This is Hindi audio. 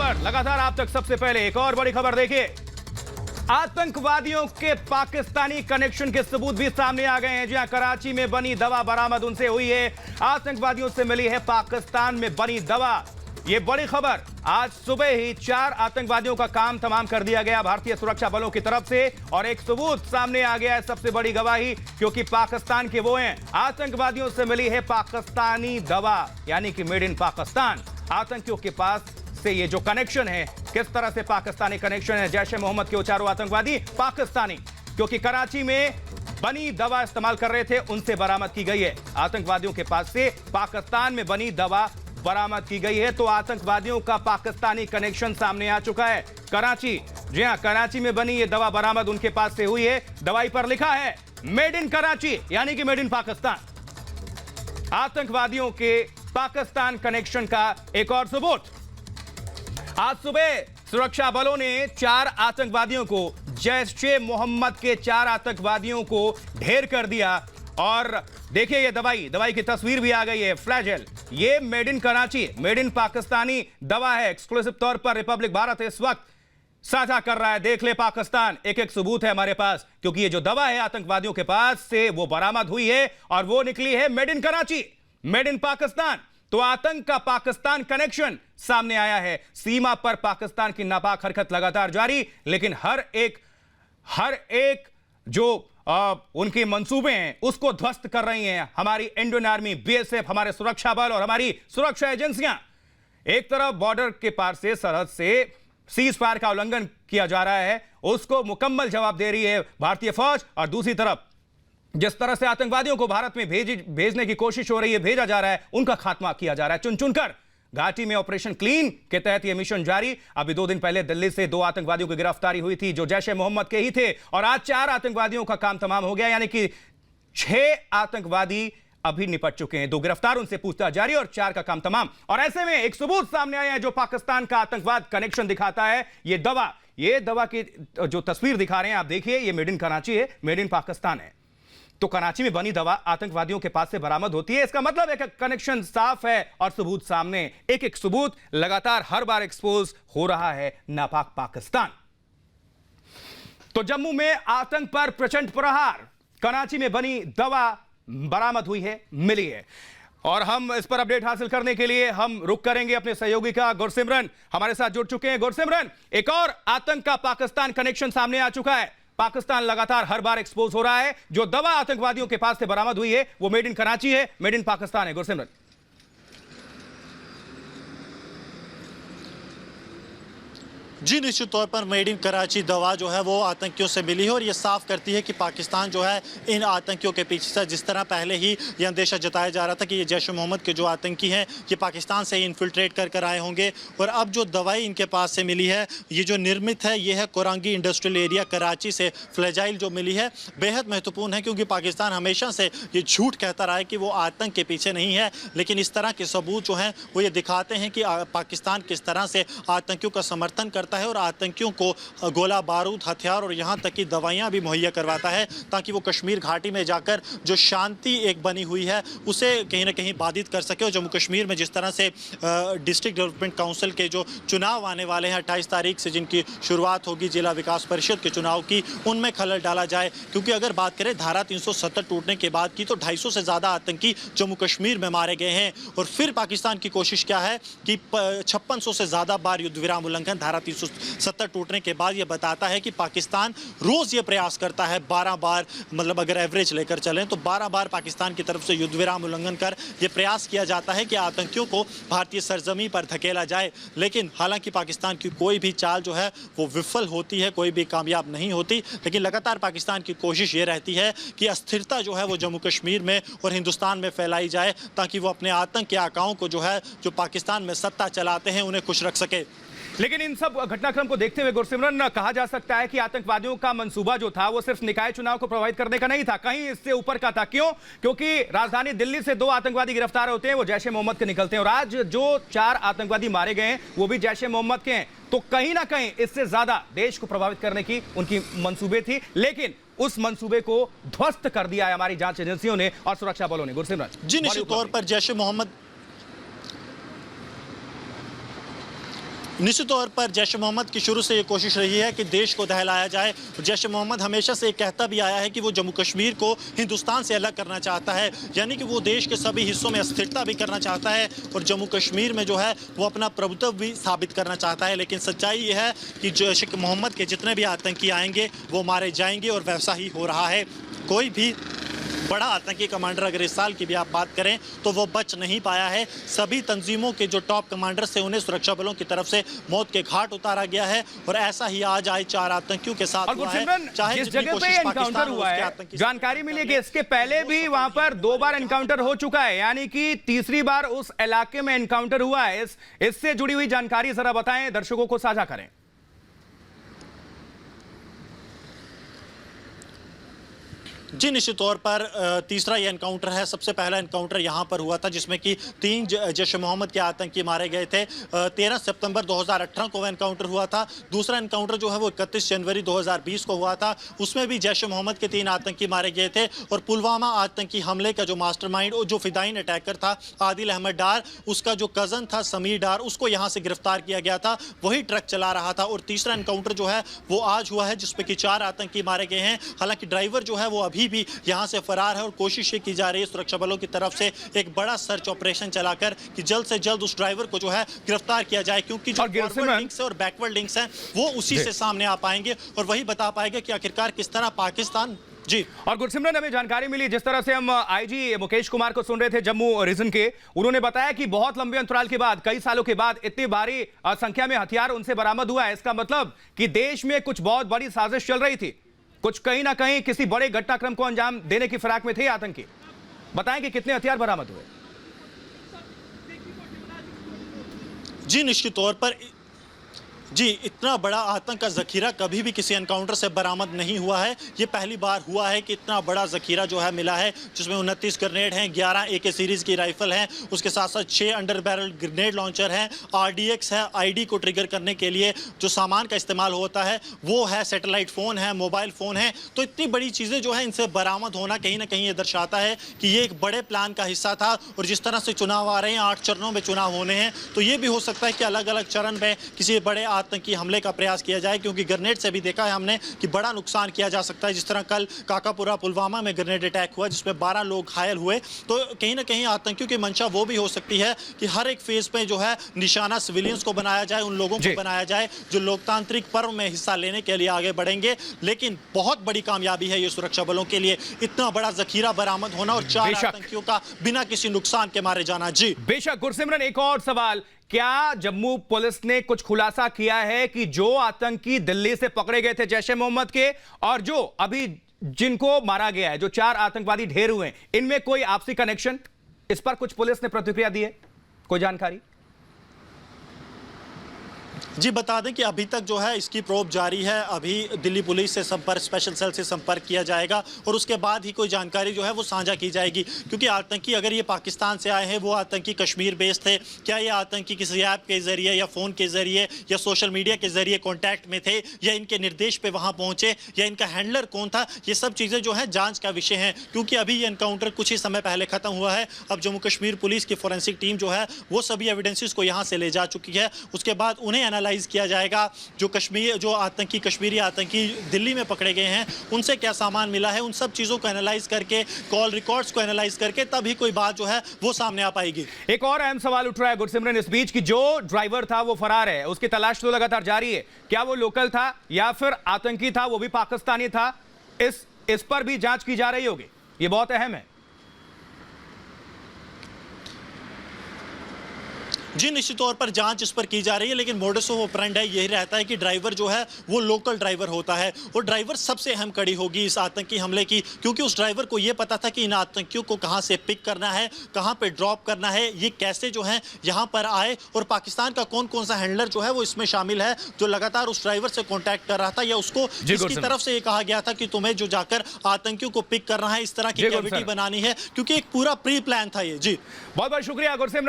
खबर लगातार आप तक सबसे पहले एक और बड़ी खबर देखिए। आतंकवादियों के पाकिस्तानी कनेक्शन के सबूत भी सामने आ गए हैं। जहां कराची में बनी दवा बरामद उनसे हुई है। आतंकवादियों से मिली है पाकिस्तान में बनी दवा। यह बड़ी खबर। आज सुबह ही 4 आतंकवादियों का काम तमाम कर दिया गया भारतीय सुरक्षा बलों की तरफ से, और एक सबूत सामने आ गया है, सबसे बड़ी गवाही, क्योंकि पाकिस्तान के वो हैं। आतंकवादियों से मिली है पाकिस्तानी दवा, यानी कि मेड इन पाकिस्तान। आतंकियों के पास से ये जो कनेक्शन है, किस तरह से पाकिस्तानी कनेक्शन है, जैश ए मोहम्मद के चारों आतंकवादी पाकिस्तानी, क्योंकि कराची में बनी दवा इस्तेमाल कर रहे थे, उनसे बरामद की गई है। आतंकवादियों के पास से पाकिस्तान में बनी दवा बरामद की गई है। तो आतंकवादियों का पाकिस्तानी कनेक्शन सामने आ चुका है। कराची, जी हां, कराची में बनी ये दवा बरामद उनके पास से हुई है। दवाई पर लिखा है मेड इन कराची, यानी कि मेड इन पाकिस्तान। आतंकवादियों के पाकिस्तान कनेक्शन का एक और सबूत। आज सुबह सुरक्षा बलों ने 4 आतंकवादियों को, जैश ए मोहम्मद के 4 आतंकवादियों को ढेर कर दिया। और देखिए ये दवाई की तस्वीर भी आ गई है, फ्लैजेल। ये made in Karachi, made in Pakistani दवा है। एक्सक्लूसिव तौर पर रिपब्लिक भारत इस वक्त साझा कर रहा है। देख ले पाकिस्तान, एक एक सबूत है हमारे पास, क्योंकि ये जो दवा है आतंकवादियों के पास से वो बरामद हुई है और वो निकली है made in Karachi, made in Pakistan. तो आतंक का पाकिस्तान कनेक्शन सामने आया है। सीमा पर पाकिस्तान की नापाक हरकत लगातार जारी, लेकिन हर एक जो उनके मंसूबे हैं उसको ध्वस्त कर रही हैं हमारी इंडियन आर्मी, बीएसएफ, हमारे सुरक्षा बल और हमारी सुरक्षा एजेंसियां। एक तरफ बॉर्डर के पार से, सरहद से सीज फायर का उल्लंघन किया जा रहा है, उसको मुकम्मल जवाब दे रही है भारतीय फौज, और दूसरी तरफ जिस तरह से आतंकवादियों को भारत में भेजने की कोशिश हो रही है, भेजा जा रहा है, उनका खात्मा किया जा रहा है चुन चुनकर। घाटी में ऑपरेशन क्लीन के तहत यह मिशन जारी। अभी 2 दिन पहले दिल्ली से 2 आतंकवादियों की गिरफ्तारी हुई थी, जो जैश ए मोहम्मद के ही थे, और आज 4 आतंकवादियों का काम तमाम हो गया, यानी कि 6 आतंकवादी अभी निपट चुके हैं। 2 गिरफ्तार, उनसे पूछताछ जारी, और 4 का काम तमाम। और ऐसे में एक सबूत सामने आया है जो पाकिस्तान का आतंकवाद कनेक्शन दिखाता है। ये दवा की जो तस्वीर दिखा रहे हैं आप, देखिए, ये मेड इन कराची है, मेड इन पाकिस्तान है। तो कराची में बनी दवा आतंकवादियों के पास से बरामद होती है। इसका मतलब है कि कनेक्शन साफ है और सबूत सामने। एक एक सबूत लगातार हर बार एक्सपोज हो रहा है नापाक पाकिस्तान। तो जम्मू में आतंक पर प्रचंड प्रहार, कराची में बनी दवा बरामद हुई है, मिली है। और हम इस पर अपडेट हासिल करने के लिए हम रुक करेंगे अपने सहयोगी का। गुरसिमरन हमारे साथ जुड़ चुके हैं। गुरसिमरन, एक और आतंक का पाकिस्तान कनेक्शन सामने आ चुका है। पाकिस्तान लगातार हर बार एक्सपोज हो रहा है। जो दवा आतंकवादियों के पास से बरामद हुई है वो मेड इन कराची है, मेड इन पाकिस्तान है। गुरसिमरन, जी, निश्चित तौर पर मेड इन कराची दवा जो है वो आतंकियों से मिली है, और ये साफ करती है कि पाकिस्तान जो है इन आतंकियों के पीछे था। जिस तरह पहले ही ये अंदेशा जताया जा रहा था कि ये जैश ए मोहम्मद के जो आतंकी हैं ये पाकिस्तान से ही इन्फिल्ट्रेट कर आए होंगे, और अब जो दवाई इनके पास से मिली है, ये जो निर्मित है, ये है कोरंगी इंडस्ट्रियल एरिया कराची से। फ्लैजाइल जो मिली है बेहद महत्वपूर्ण है, क्योंकि पाकिस्तान हमेशा से ये झूठ कहता रहा है कि वो आतंक के पीछे नहीं है, लेकिन इस तरह के सबूत जो हैं वो ये दिखाते हैं कि पाकिस्तान किस तरह से आतंकियों का समर्थन करता है और आतंकियों को गोला बारूद, हथियार और यहाँ तक कि दवाइयाँ भी मुहैया करवाता है, ताकि वो कश्मीर घाटी में जाकर जो शांति एक बनी हुई है उसे कहीं ना कहीं बाधित कर सके। और जम्मू कश्मीर में जिस तरह से डिस्ट्रिक्ट डेवलपमेंट काउंसिल के जो चुनाव आने वाले हैं 28 तारीख से, जिनकी शुरुआत होगी जिला विकास परिषद के चुनाव की, उनमें खलल डाला जाए। क्योंकि अगर बात करें धारा 370 टूटने के बाद की, तो 250 से ज़्यादा आतंकी जम्मू कश्मीर में मारे गए हैं। और फिर पाकिस्तान की कोशिश क्या है कि 5600 से ज़्यादा बार युद्ध विराम उल्लंघन, धारा 370 टूटने के बाद ये बताता है कि पाकिस्तान रोज़ ये प्रयास करता है 12 बार, मतलब अगर एवरेज लेकर चलें तो 12 बार पाकिस्तान की तरफ से युद्ध विराम उल्लंघन कर ये प्रयास किया जाता है कि आतंकियों को भारतीय सरजमी पर धकेला जाए। लेकिन हालांकि पाकिस्तान की कोई भी चाल जो है वो विफल होती है, कोई भी कामयाब नहीं होती। लेकिन लगातार पाकिस्तान की कोशिश ये रहती है कि अस्थिरता जो है वो जम्मू कश्मीर में और हिंदुस्तान में फैलाई जाए, ताकि वो अपने आतंक के आकाओं को जो है, जो पाकिस्तान में सत्ता चलाते हैं, उन्हें खुश रख सके। लेकिन इन सब घटनाक्रम को देखते हुए गुरसिमरन, कहा जा सकता है कि आतंकवादियों का मंसूबा जो था वो सिर्फ निकाय चुनाव को प्रभावित करने का नहीं था, कहीं इससे ऊपर का था। क्यों? क्योंकि राजधानी दिल्ली से 2 आतंकवादी गिरफ्तार होते हैं, वो जैश ए मोहम्मद के निकलते हैं, और आज जो 4 आतंकवादी मारे गए हैं वो भी जैश ए मोहम्मद के हैं। तो कहीं ना कहीं इससे ज्यादा देश को प्रभावित करने की उनकी मंसूबे थी, लेकिन उस मंसूबे को ध्वस्त कर दिया है हमारी जांच एजेंसियों ने और सुरक्षा बलों ने। गुरसिमरन जी, निश्चित तौर पर जैश ए मोहम्मद निश्चित तौर पर जैश ए मोहम्मद की शुरू से ये कोशिश रही है कि देश को दहलाया जाए। जैश ए मोहम्मद हमेशा से कहता भी आया है कि वो जम्मू कश्मीर को हिंदुस्तान से अलग करना चाहता है, यानी कि वो देश के सभी हिस्सों में अस्थिरता भी करना चाहता है और जम्मू कश्मीर में जो है वो अपना प्रभुत्व भी साबित करना चाहता है। लेकिन सच्चाई ये है कि जैश ए मोहम्मद के जितने भी आतंकी आएंगे वो मारे जाएंगे और वैसा ही हो रहा है। कोई भी बड़ा आतंकी कमांडर अगर इस साल की भी आप बात करें तो वो बच नहीं पाया है। सभी तंजीमों के जो टॉप कमांडर्स थे उन्हें सुरक्षा बलों की तरफ से मौत के घाट उतारा गया है और ऐसा ही आज आए 4 आतंकियों के साथ हुआ है। चाहे जिस जगह पे एनकाउंटर हुआ है, जानकारी मिली कि इसके पहले भी वहां पर 2 बार एनकाउंटर हो चुका है, यानी कि तीसरी बार उस इलाके में एनकाउंटर हुआ है। इससे जुड़ी हुई जानकारी जरा बताएं, दर्शकों को साझा करें। जी निश्चित तौर पर तीसरा ये एनकाउंटर है। सबसे पहला एनकाउंटर यहाँ पर हुआ था जिसमें कि 3 जैश ए मोहम्मद के आतंकी मारे गए थे। 13 सितंबर 2018 को एनकाउंटर हुआ था। दूसरा एनकाउंटर जो है वो 31 जनवरी 2020 को हुआ था। उसमें भी जैश ए मोहम्मद के 3 आतंकी मारे गए थे और पुलवामा आतंकी हमले का जो मास्टरमाइंड और जो फिदाइन अटैकर था आदिल अहमद डार, उसका जो कज़न था समीर डार, उसको यहाँ से गिरफ्तार किया गया था। वही ट्रक चला रहा था। और तीसरा एनकाउंटर जो है वो आज हुआ है जिसमें कि 4 आतंकी मारे गए हैं। हालांकि ड्राइवर जो है वो अभी भी यहां से फरार है और कोशिश की जा रही है सुरक्षा बलों की तरफ से एक बड़ा सर्च ऑपरेशन चलाकर कि जल्द से जल्द उस ड्राइवर को जो है गिरफ्तार किया जाए, क्योंकि जो फॉरवर्ड लिंक्स और बैकवर्ड लिंक्स हैं वो उसी से सामने आ पाएंगे और वही बता पाएंगे कि आखिरकार किस तरह पाकिस्तान। जी और गुरसिमरन, हमें जानकारी मिली, जिस तरह से हम आईजी मुकेश कुमार को सुन रहे थे जम्मू रीजन के, उन्होंने बताया कि बहुत लंबे अंतराल के बाद, कई सालों के बाद इतनी भारी संख्या में हथियार उनसे बरामद हुआ है। इसका मतलब कि देश में कुछ बहुत बड़ी साजिश चल रही थी, कुछ कहीं ना कहीं किसी बड़े घटनाक्रम को अंजाम देने की फिराक में थे आतंकी। बताएं कि कितने हथियार बरामद हुए। जी निश्चित तौर पर जी इतना बड़ा आतंक का जखीरा कभी भी किसी एनकाउंटर से बरामद नहीं हुआ है। ये पहली बार हुआ है कि इतना बड़ा जखीरा जो है मिला है, जिसमें 29 ग्रेनेड हैं, 11 AK सीरीज की राइफल हैं, उसके साथ साथ 6 अंडर बैरल ग्रेनेड लॉन्चर हैं, RDX है, ID को ट्रिगर करने के लिए जो सामान का इस्तेमाल होता है वो है, सैटेलाइट फ़ोन है, मोबाइल फ़ोन है। तो इतनी बड़ी चीज़ें जो है इनसे बरामद होना कहीं ना कहीं ये दर्शाता है कि ये एक बड़े प्लान का हिस्सा था। और जिस तरह से चुनाव आ रहे हैं, 8 चरणों में चुनाव होने हैं, तो ये भी हो सकता है कि अलग अलग चरण में किसी बड़े आतंकी हमले का प्रयास किया जाए, क्योंकि ग्रेनेड से भी देखा है हमने कि बड़ा नुकसान किया जा सकता है। जिस तरह कल काकापुरा पुलवामा में ग्रेनेड अटैक हुआ जिसमें 12 लोग घायल हुए, तो कहीं ना कहीं आतंकियों की मंशा वो भी हो सकती है कि हर एक फेज पे जो है निशाना सिविलियंस को बनाया जाए, उन लोगों को बनाया जाए जो लोकतांत्रिक पर्व में हिस्सा लेने के लिए आगे बढ़ेंगे। लेकिन बहुत बड़ी कामयाबी है ये सुरक्षा बलों के लिए, इतना बड़ा जखीरा बरामद होना और 4 आतंकियों का बिना किसी नुकसान के मारे जाना। जी बेशक गुरसिमरन, एक और सवाल, क्या जम्मू पुलिस ने कुछ खुलासा किया है कि जो आतंकी दिल्ली से पकड़े गए थे जैश ए मोहम्मद के और जो अभी जिनको मारा गया है, जो 4 आतंकवादी ढेर हुए हैं, इनमें कोई आपसी कनेक्शन? इस पर कुछ पुलिस ने प्रतिक्रिया दी है, कोई जानकारी? जी बता दें कि अभी तक जो है इसकी प्रोब जारी है। अभी दिल्ली पुलिस से संपर्क, स्पेशल सेल से संपर्क किया जाएगा और उसके बाद ही कोई जानकारी जो है वो साझा की जाएगी, क्योंकि आतंकी अगर ये पाकिस्तान से आए हैं, वो आतंकी कश्मीर बेस्ड थे, क्या ये आतंकी किसी ऐप के जरिए या फ़ोन के जरिए या सोशल मीडिया के जरिए कॉन्टैक्ट में थे, या इनके निर्देश पे वहाँ पहुँचे, या इनका हैंडलर कौन था, ये सब चीज़ें जो है जाँच का विषय हैं। क्योंकि अभी ये एनकाउंटर कुछ ही समय पहले ख़त्म हुआ है। अब जम्मू कश्मीर पुलिस की फॉरेंसिक टीम जो है वो सभी एविडेंसेस को यहाँ से ले जा चुकी है। उसके बाद उन्हें एनालाइज किया जाएगा जो आतंकी कश्मीरी आतंकी दिल्ली में पकड़े गए हैं उनसे क्या सामान मिला है, उन सब चीजों को एनालाइज करके, कॉल रिकॉर्ड्स को एनालाइज करके तभी कोई बात जो है वो सामने आ पाएगी। एक और अहम सवाल उठ रहा है गुरसिमरन इस बीच की, जो ड्राइवर था वो फरार है, उसकी तलाश तो लगातार जारी है। क्या वो लोकल था या फिर आतंकी था, वो भी पाकिस्तानी था? इस पर भी जांच की जा रही होगी, ये बहुत अहम है। जी निश्चित तौर पर जांच इस पर की जा रही है, लेकिन मोडस ऑफ ऑपरेंडी यही रहता है कि ड्राइवर जो है वो लोकल ड्राइवर होता है और ड्राइवर सबसे अहम कड़ी होगी इस आतंकी हमले की, क्योंकि उस ड्राइवर को ये पता था कि इन आतंकियों को कहां से पिक करना है, कहां पे ड्रॉप करना है, ये कैसे जो है यहां पर आए और पाकिस्तान का कौन कौन सा हैंडलर जो है वो इसमें शामिल है जो लगातार उस ड्राइवर से कॉन्टैक्ट कर रहा था, या उसको इसकी तरफ से ये कहा गया था कि तुम्हें जो जाकर आतंकियों को पिक करना है, इस तरह की कैविटी बनानी है, क्योंकि एक पूरा प्री प्लान था ये। जी बहुत बहुत शुक्रिया गुरसिमरन।